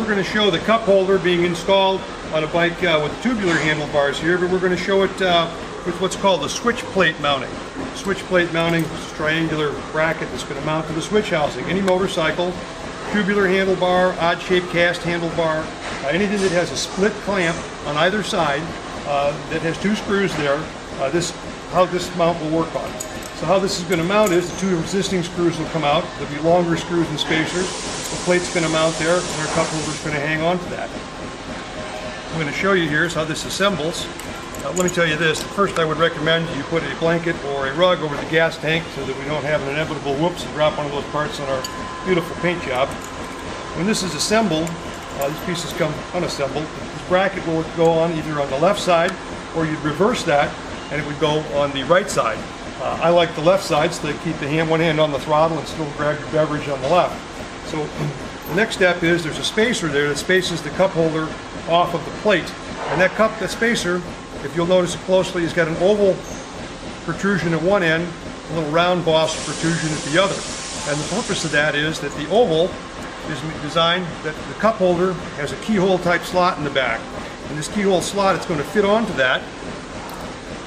we're going to show the cup holder being installed on a bike with tubular handlebars here, but we're going to show it with what's called the switch plate mounting. Switch plate mounting is a triangular bracket that's going to mount to the switch housing. Any motorcycle, tubular handlebar, odd-shaped cast handlebar, anything that has a split clamp on either side that has two screws there, how this mount will work on. So how this is going to mount is the two existing screws will come out. There'll be longer screws and spacers. The plate's going to mount there, and our cup holder's going to hang on to that. I'm going to show you here is how this assembles. Let me tell you this. First, I would recommend you put a blanket or a rug over the gas tank so that we don't have an inevitable whoops and drop one of those parts on our beautiful paint job. When this is assembled, these pieces come unassembled. This bracket will go on either on the left side, or you'd reverse that and it would go on the right side. I like the left side so that keep one hand on the throttle and still grab your beverage on the left. So the next step is there's a spacer there that spaces the cup holder off of the plate. And that spacer, if you'll notice it closely, has got an oval protrusion at one end, a little round boss protrusion at the other. And the purpose of that is that the oval is designed that the cup holder has a keyhole type slot in the back. And this keyhole slot, it's going to fit onto that.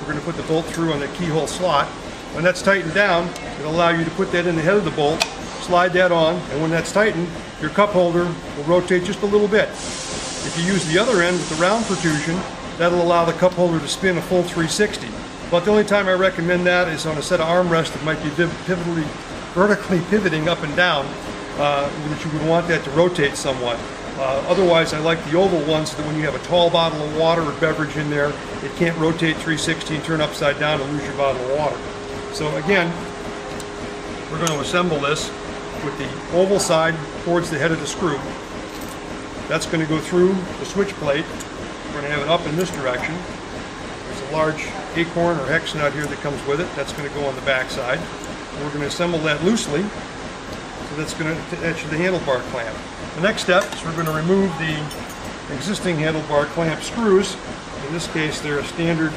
We're going to put the bolt through on the keyhole slot. When that's tightened down, it'll allow you to put that in the head of the bolt, slide that on, and when that's tightened, your cup holder will rotate just a little bit. If you use the other end with the round protrusion, that'll allow the cup holder to spin a full 360. But the only time I recommend that is on a set of armrests that might be vertically pivoting up and down, that you would want that to rotate somewhat. Otherwise, I like the oval ones so that when you have a tall bottle of water or beverage in there, it can't rotate 360 and turn upside down and lose your bottle of water. So again, we're going to assemble this with the oval side towards the head of the screw. That's going to go through the switch plate. We're going to have it up in this direction. There's a large acorn or hex nut here that comes with it. That's going to go on the back side. And we're going to assemble that loosely. So that's going to attach to the handlebar clamp. The next step is we're going to remove the existing handlebar clamp screws. In this case, they're a standard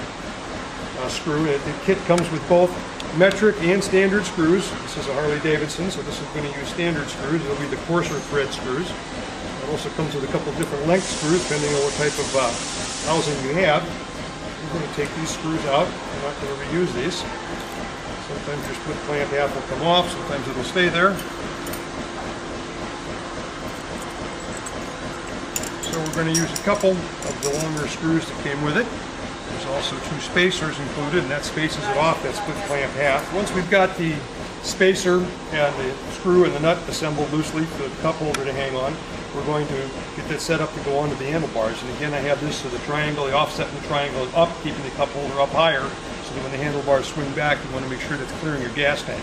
screw. The kit comes with both metric and standard screws. This is a Harley-Davidson, so this is going to use standard screws. It'll be the coarser thread screws. It also comes with a couple different length screws, depending on what type of housing you have. We're going to take these screws out. We're not going to reuse these. Sometimes your split clamp half will come off, sometimes it'll stay there. So we're going to use a couple of the longer screws that came with it. There's also two spacers included, and that spaces it off that split clamp half. Once we've got the spacer and the screw and the nut assembled loosely for the cup holder to hang on, we're going to get that set up to go onto the handlebars. And again, I have this so the offset in the triangle is up, keeping the cup holder up higher, so that when the handlebars swing back, you want to make sure that's clearing your gas tank.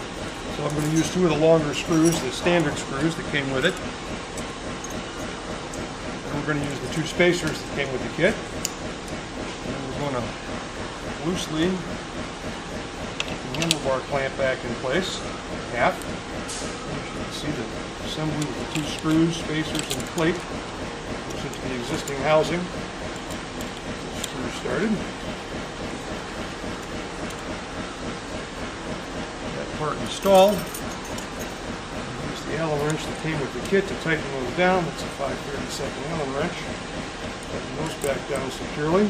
So I'm going to use two of the longer screws, the standard screws that came with it. And we're going to use the two spacers that came with the kit. And we're going to loosely get the handlebar clamp back in place, half. And you can see the assembly with the two screws, spacers, and the plate goes into the existing housing. Screw started. That part installed. Use the Allen wrench that came with the kit to tighten those down. That's a 5/32 Allen wrench. Tighten those back down securely.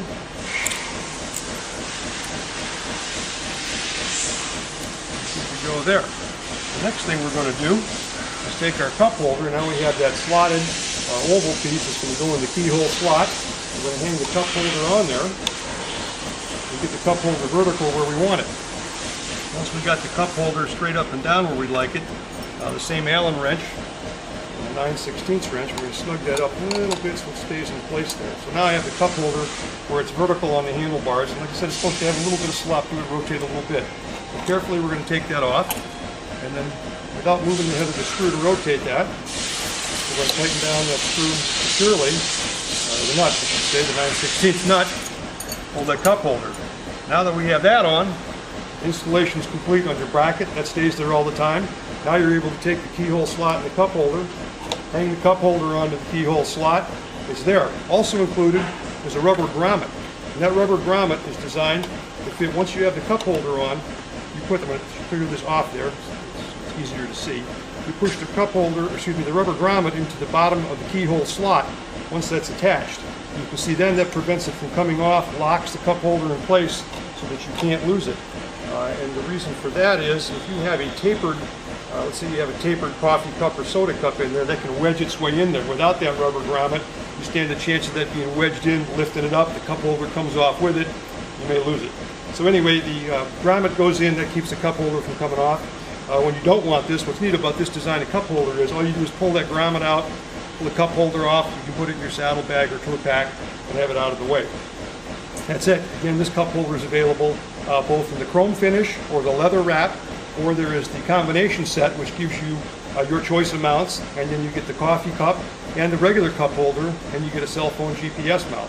Here we go there. The next thing we're going to do is take our cup holder. Now we have that slotted oval piece that's going to go in the keyhole slot. We're going to hang the cup holder on there and get the cup holder vertical where we want it. Once we've got the cup holder straight up and down where we'd like it, the same Allen wrench, and a 9/16 wrench, we're going to snug that up a little bit so it stays in place there. So now I have the cup holder where it's vertical on the handlebars, and like I said, it's supposed to have a little bit of slop to it, rotate a little bit. But carefully we're going to take that off, and then without moving the head of the screw to rotate that, we're going to tighten down that screw securely, the nut, I should say, the 9/16 nut, hold that cup holder. Now that we have that on, installation is complete on your bracket. That stays there all the time. Now you're able to take the keyhole slot in the cup holder, hang the cup holder onto the keyhole slot. It's there. Also included is a rubber grommet. And that rubber grommet is designed to fit, once you have the cup holder on, you put them, I'm going to clear this off there, it's easier to see. you push the cup holder, excuse me, the rubber grommet into the bottom of the keyhole slot once that's attached. You can see then that prevents it from coming off, locks the cup holder in place so that you can't lose it. And the reason for that is if you have a tapered, let's say you have a tapered coffee cup or soda cup in there, that can wedge its way in there. Without that rubber grommet, you stand a chance of that being wedged in, lifting it up, the cup holder comes off with it, you may lose it. So anyway, the grommet goes in, that keeps the cup holder from coming off. When you don't want this, what's neat about this design of cup holder is all you do is pull that grommet out, pull the cup holder off, you can put it in your saddlebag or tour pack and have it out of the way. That's it. Again, this cup holder is available both in the chrome finish or the leather wrap, or there is the combination set which gives you your choice of mounts, and then you get the coffee cup and the regular cup holder, and you get a cell phone GPS mount.